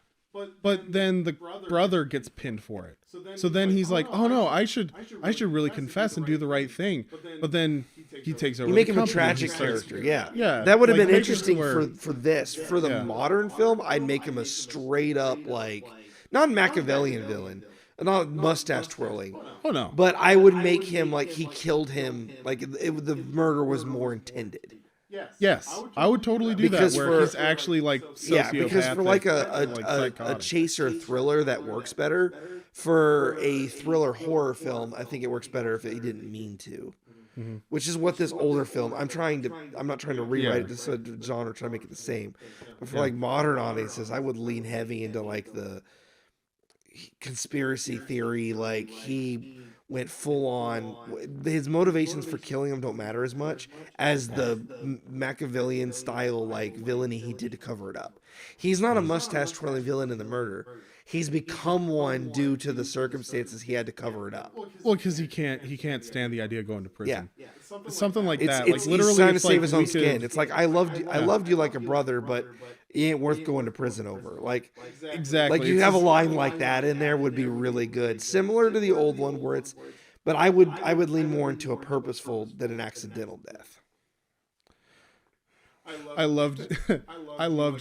But then the brother gets pinned for it. So then he's like, oh no, I should really confess and do the right thing. But then he takes over. You make the him a company. tragic character. Yeah. That would have been interesting for this. For the modern film, I'd make him a straight up like not Machiavellian villain. Not mustache twirling. Oh no! But I would make him like he killed him. Like the murder was more intended. Yes, I would totally do that. Where he's actually like because for like a chaser thriller that works better. For a thriller horror film, I think it works better if he didn't mean to. Mm-hmm. Which is what this older film. I'm not trying to rewrite this genre, trying to make it the same. But for like modern audiences, I would lean heavy into like the conspiracy theory, like he went full on. His motivations for killing him don't matter as much as the Machiavellian style like villainy he did to cover it up. He's not a mustache twirling villain in the murder. He's become one due to the circumstances he had to cover it up. Well, because he can't stand the idea of going to prison. Yeah. Something like that. It's literally he's trying to save his own skin. It's like I loved you like a brother, but it ain't worth going to prison over. Like exactly. Like you have a line like that in there would be really good. Similar to the old one where it's, but I would lean more into a purposeful than an accidental death. I loved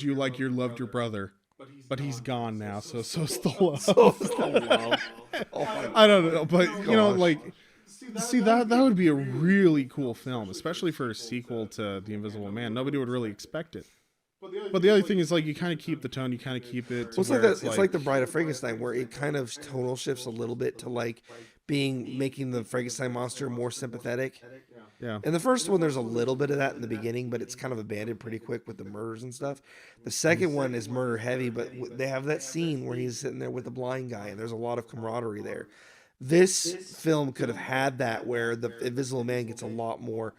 you like you loved your brother. But he's gone now, so's the love. I don't know, but you know, like, see that would be a really cool film, especially for a sequel to The Invisible Man. Nobody would really expect it. But the other thing is, like, you kind of keep the tone, you kind of keep it. It's like the Bride of Frankenstein, where it kind of tonal shifts a little bit to like making the Frankenstein monster more sympathetic. Yeah. In the first one, there's a little bit of that in the beginning, but it's kind of abandoned pretty quick with the murders and stuff. The second one is murder heavy, but they have that scene where he's sitting there with the blind guy, and there's a lot of camaraderie there. This film could have had that where the Invisible Man gets a lot more,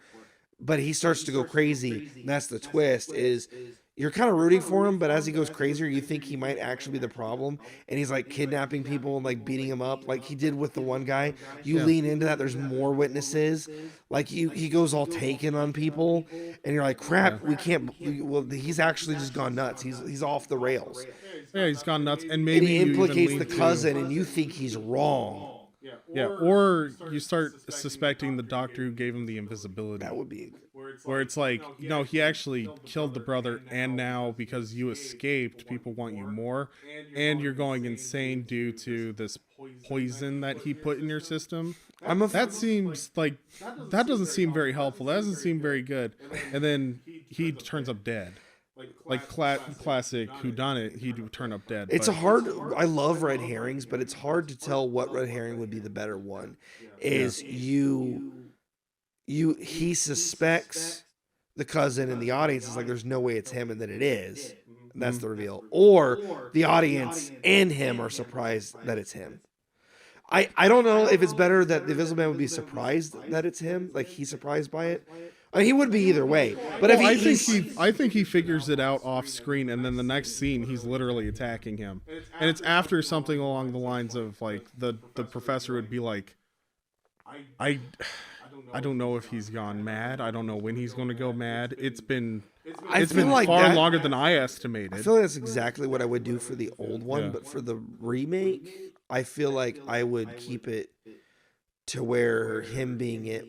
but he starts to go crazy. And that's the twist is you're kind of rooting for him, but as he goes crazier, you think he might actually be the problem. And he's like kidnapping people and like beating them up like he did with the one guy. You lean into that. There's more witnesses. Like he goes all taken on people and you're like, crap, we can't. Well, he's actually just gone nuts. He's off the rails. Yeah, he's gone nuts. And maybe he implicates the cousin and you think he's wrong. Yeah, or you start suspecting the doctor who gave him the invisibility. That would be where it's like, no, he actually killed the brother, and now because you escaped, people want you more, and you're going insane due to this poison that he put in your system. That seems like that doesn't seem very helpful. That doesn't seem very good. And then he turns up dead. Like classic whodunit, he'd turn up dead. I love red herrings, but it's hard to tell what red herring would be the better one. He suspects the cousin and the audience is like, there's no way it's him, and then it is. And that's the reveal. Or the audience and him are surprised that it's him. I don't know if it's better that the Invisible Man would be surprised that it's him, like he's surprised by it. I mean, he would be either way, but I think he figures it out off screen, and then the next scene he's literally attacking him, and it's after something along the lines of like the professor would be like, I don't know if he's gone mad. I don't know when he's going to go mad. It's been far longer than I estimated. I feel like that's exactly what I would do for the old one, but for the remake, I feel like I would keep it to where him being it,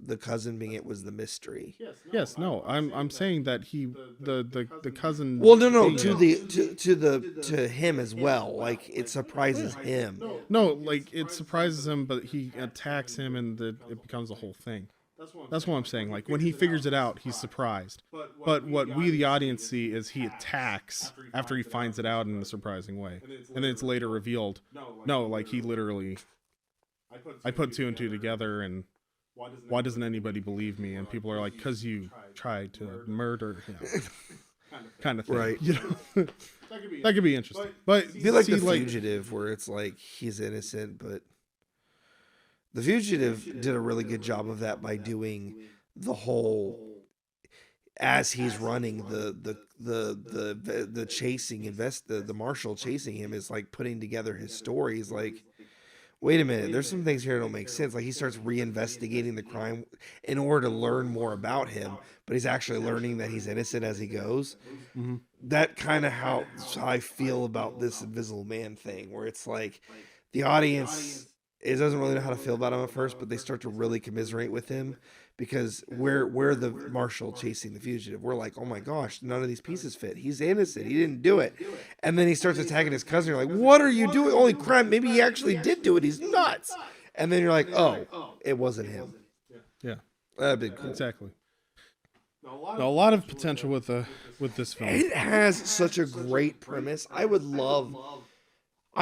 the cousin being it, was the mystery. Yes, no, I'm saying that the cousin. Well, no, to him as well. Like it surprises him. No, like it surprises him, but he attacks him, and it becomes a whole thing. That's what I'm saying. Like when he figures it out, he's surprised. But what we, the audience, see is he attacks after he finds it out in a surprising way, and then it's later revealed. No, like he literally. I put two and two together, and why doesn't anybody believe me? And people are like, because you tried to murder him. kind of thing. Right. You know? That could be interesting. But It'd be like The Fugitive, where it's like he's innocent, but The Fugitive did a really good job of that by doing the whole as he's running the chasing the marshal chasing him is like putting together his story. He's like, wait a minute, there's some things here that don't make sense. Like he starts reinvestigating the crime in order to learn more about him, but he's actually learning that he's innocent as he goes. Mm-hmm. That kind of how I feel about this Invisible Man thing, where it's like the audience it doesn't really know how to feel about him at first, but they start to really commiserate with him because we're the marshal chasing the fugitive. We're like, oh my gosh, none of these pieces fit. He's innocent. He didn't do it. And then he starts attacking his cousin. You're like, what are you doing? Holy crap, maybe he actually did do it. He's nuts. And then you're like, oh, it wasn't him. Yeah. That'd be cool. Exactly. A lot of potential with this film. It has such a great premise. I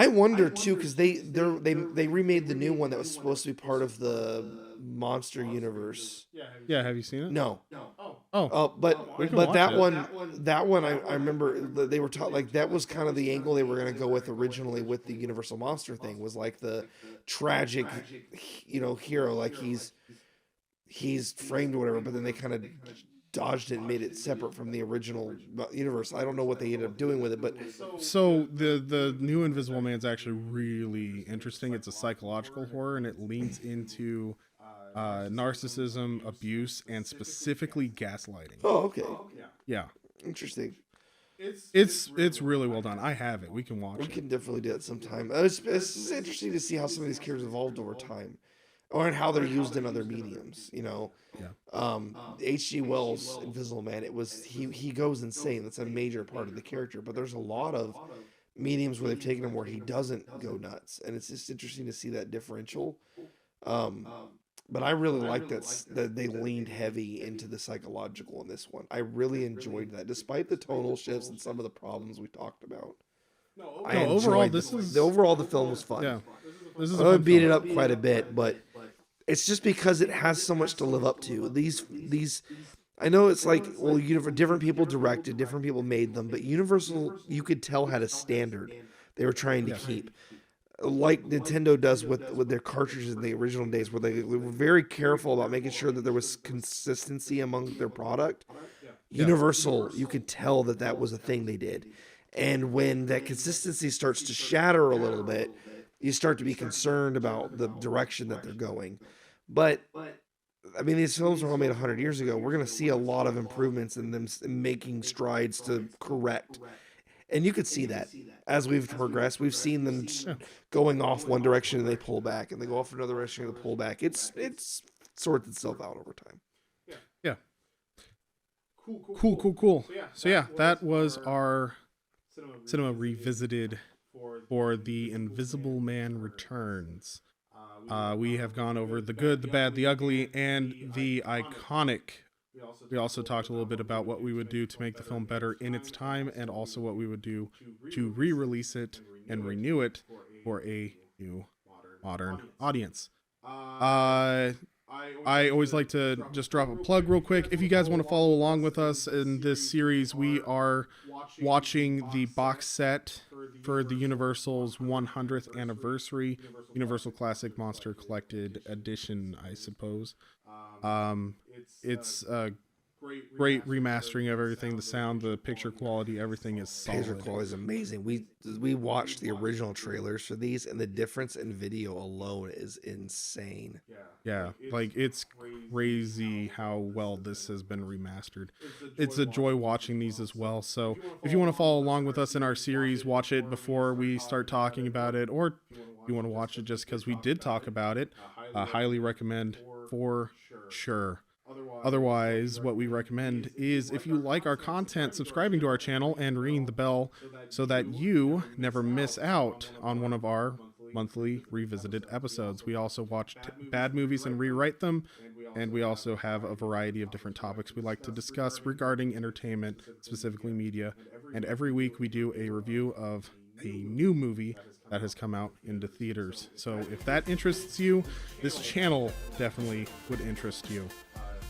wonder too, because they remade the new one that was supposed to be part of the monster universe. Yeah, have you seen it? No. Oh, but that one I remember they were taught like that was kind of the angle they were going to go with originally with the Universal Monster thing, was like the tragic, hero, like he's framed or whatever, but then they kind of dodged it and made it separate from the original universe. I don't know what they ended up doing with it, but so the new Invisible Man's actually really interesting. It's a psychological horror, and it leans into narcissism, abuse, and specifically gaslighting. oh, okay, Yeah, interesting. it's really well done. I have it. We can watch We it. can definitely do it sometime. It's just interesting to see how some of these characters evolved over time, or how they're used in other mediums. Yeah. H.G. Wells' Invisible Man, he goes insane. That's a major part of the character. But there's a lot of mediums where they've taken him where he doesn't go nuts, and it's just interesting to see that differential. But I really like that they leaned heavy into the psychological in this one. I really enjoyed that, despite the tonal shifts and some of the problems we talked about. Overall, the film was fun. Yeah. This is I would beat it up quite a bit, but it's just because it has so much to live up to. These, I know it's like, well, different people directed, different people made them, but Universal, you could tell, had a standard they were trying to keep, like Nintendo does with their cartridges in the original days, where they were very careful about making sure that there was consistency among their product. Universal, you could tell that was a thing they did, and when that consistency starts to shatter a little bit, you start to be concerned about the direction that they're going. But I mean, these films were all made 100 years ago. We're going to see a lot of improvements in them making strides to correct. And you could see that as we've progressed. We've seen them going off one direction and they pull back, and they go off another direction and they pull back. It's sorted itself out over time. Yeah. Cool. So yeah, that was our Cinema Revisited for The Invisible Man Returns. We have gone over the good, the bad, the ugly, and the iconic. We also talked a little bit about what we would do to make the film better in its time, and also what we would do to re-release it and renew it for a new modern audience. I always like to just drop a plug real quick. If you guys want to follow along with us in this series, we are watching the box set for the Universal's 100th anniversary, Universal Classic Monster Collected Edition, I suppose. It's a great remastering of everything. The sound, the picture quality, everything is solid. Picture quality is amazing. We watched the original trailers for these, and the difference in video alone is insane. Yeah, like it's crazy how well this has been remastered. It's a joy watching these as well. So if you want to follow along with us in our series, watch it before we start talking about it, or you want to watch it just because we did talk about it, highly recommend for sure. Otherwise, what we recommend is, if you like our content, subscribing to our channel and ringing the bell so that you never miss out on one of our monthly Revisited episodes. We also watch bad movies and rewrite them, and we also have a variety of different topics we like to discuss regarding entertainment, specifically media, and every week we do a review of a new movie that has come out into theaters. So if that interests you, this channel definitely would interest you.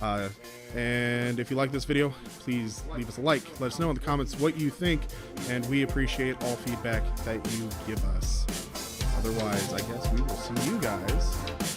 And if you like this video, please leave us a like. Let us know in the comments what you think, and we appreciate all feedback that you give us. Otherwise, I guess we will see you guys